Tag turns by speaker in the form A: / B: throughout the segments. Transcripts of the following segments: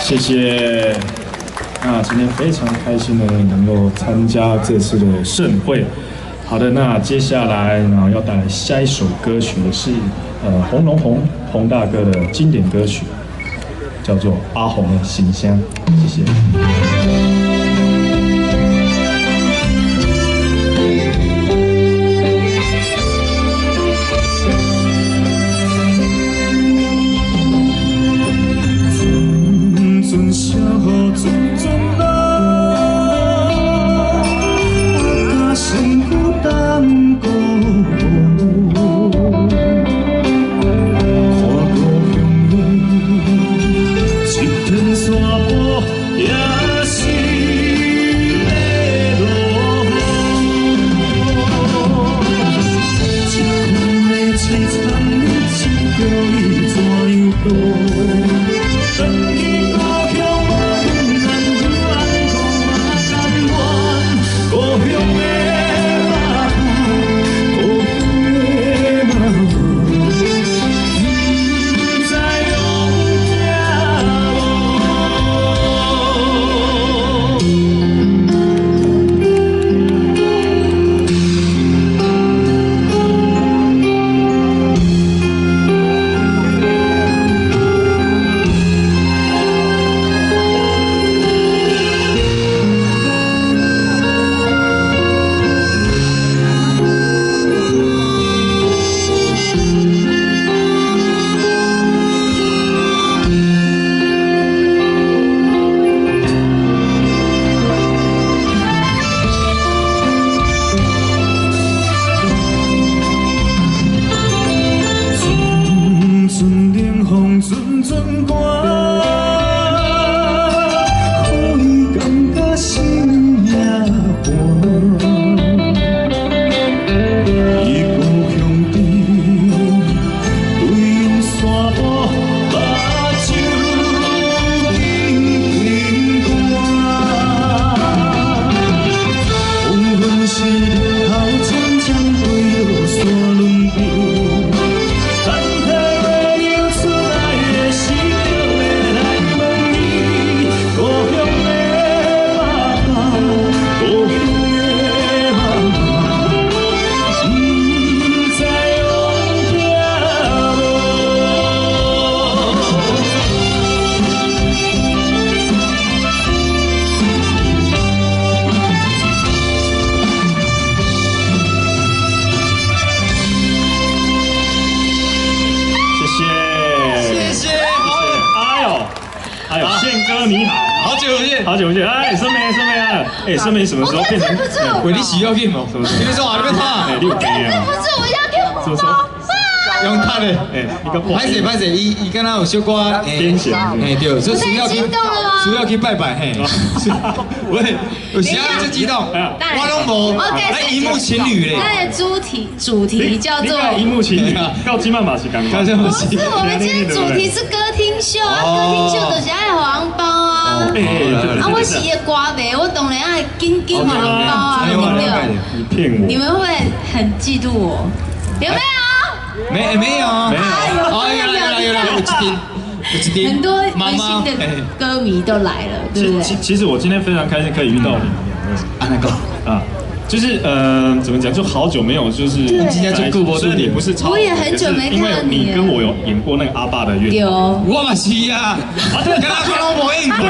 A: 谢谢。那今天非常开心的能够参加这次的盛会。好的，那接下来呢要带来下一首歌曲的是洪荣洪大哥的经典歌曲，叫做《阿红的新乡》。谢谢。是。好久不见，哎，森美啊，哎，森美什么时候变成？
B: 喂，你需要变吗？什么？你说啊，你变他？
A: 哎，六年啊。
C: 不是，我要给
A: 什么时候？
B: 用他的，
A: 哎，一个
B: 拍谁，伊跟他有小歌
A: 癫痫，
B: 哎对，所以主要去拜拜嘿。喂，有啥就激动？我拢无，来荧幕情侣嘞。
C: 那的主题叫做
A: 荧幕情侣，告金曼马是刚刚。
C: 不是，我们今天主题是歌厅秀啊，歌厅秀就是爱红包啊。啊，我是夜瓜的，我当然爱金红包啊，对不对？
A: 你骗我！
C: 你们会不会很嫉妒我？有没有？
B: 没有，哦，有啦，有一天，
C: 很多明星的歌迷都来了，对不对？
A: 其实我今天非常开心可以遇到你们两位。
B: 那个
A: 啊。就是怎么讲，就好久没有就是，
B: 今天就顾不住你，
A: 不是超，
C: 我也很久没看到你，
A: 因为你跟我有演过那个阿爸的乐，
C: 有，
B: 我嘛是啊，对，跟他讲我演过，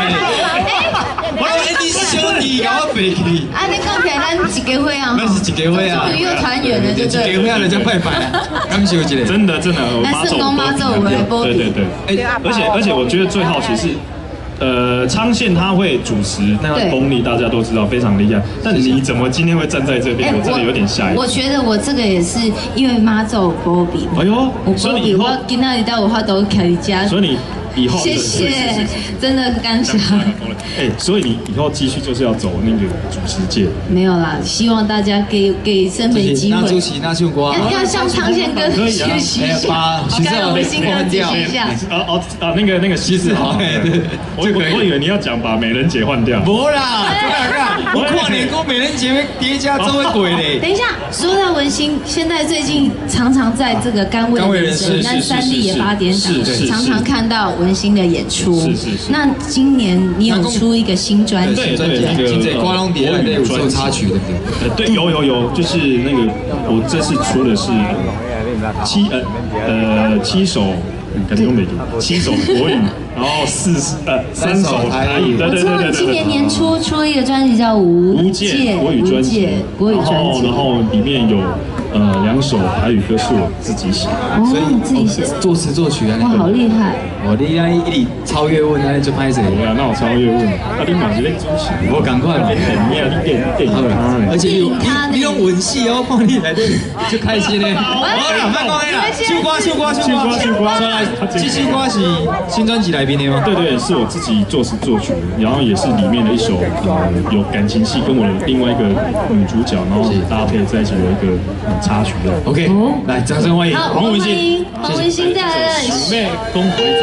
B: 我演你兄弟，搞我背去。
C: 啊，你讲起来，咱一个会啊，
B: 那是一个会啊，
C: 终于又团圆了，对不对？
B: 一个会啊，人家拜拜啊，感谢一下。
A: 真的，
C: 那是公妈做为波比，
A: 对，而且我觉得最好奇是。昌宪他会主持，那他功力大家都知道非常厉害。但你怎么今天会站在这边？我真的有点吓一跳。
C: 我觉得我这个也是因为妈祖波比。
A: 哎呦，
C: 所以我今天到我话都开家。
A: 所以你以后
C: 谢谢，真的感谢。
A: 哎，所以你以后继续就是要走那个主持界。
C: 没有啦，希望大家给森美机会。
B: 那主席那唱歌，
C: 要向昌宪哥学习一下。该我们新歌继续一下。
A: 那个西四好，对。我以为你要讲把美人姐换掉。
B: 不啦，我跨年跟美人姐叠加这么鬼嘞。
C: 等一下，说到文心，现在最近常常在这个甘味人生，那3立也8点档，常常看到文心的演出。是。那今年你有出一个新专辑？
A: 对，
B: 现在瓜龙碟在做插曲的。
A: 对，有，就是那个我这次出的是7首。肯定用美读，7首国语，然后3首台语。
C: 对。今年年初出一个专辑叫《无界》国语专辑，然后里面有2首台语歌是我自己写，所以自己写，
B: 作词作曲啊。
C: 哇，好厉害！
B: 我你那一超越问，那就拍谁？
A: 对啊，那我超越问，你马是在主持，
B: 我赶快，
A: 你
B: 而且你用吻戏哦，帮你来对，就开心嘞。秀瓜，这首歌是新专辑来宾的吗？
A: 对，是我自己作词作曲，然后也是里面的一首有感情戏，跟我的另外一个女主角，然后搭配在一起有一个插曲的。
B: OK， 来掌声欢迎黄文心，
C: 黄文心带来的
A: 《妹公回在》。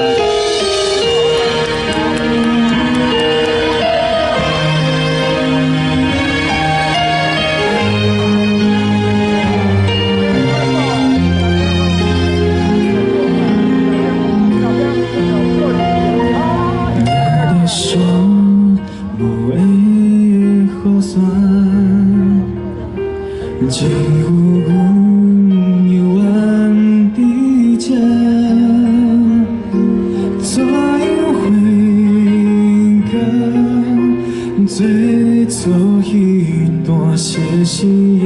A: 只有阮犹原伫这，怎样回家？做做彼段熟悉的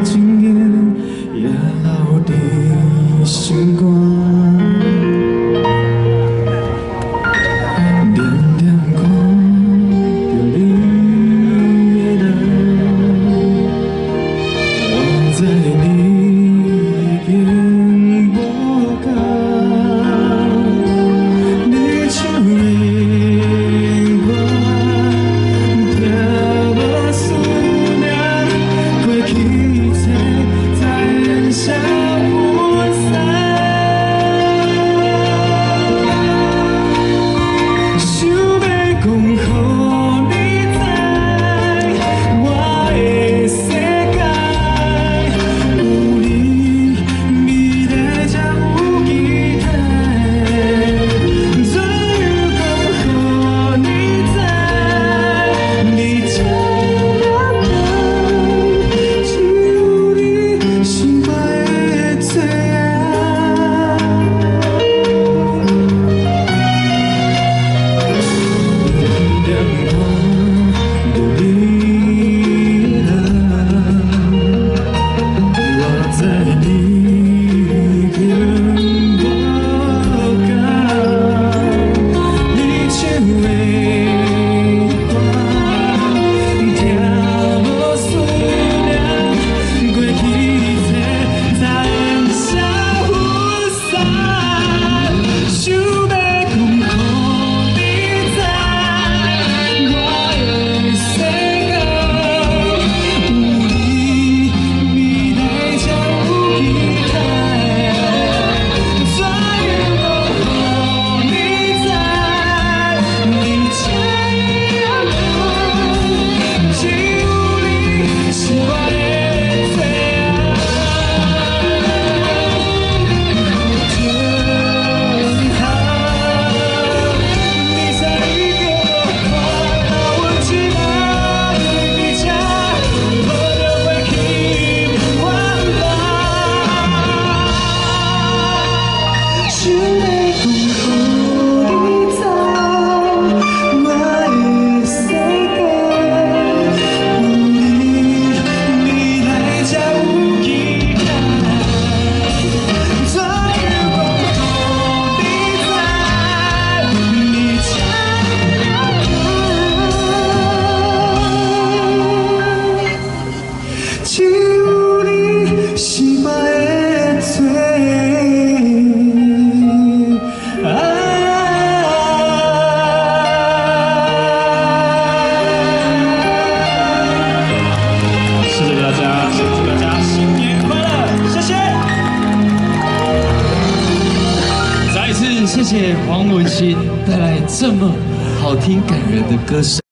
A: 情缘，也留伫心肝。
B: 这么好听感人的歌声。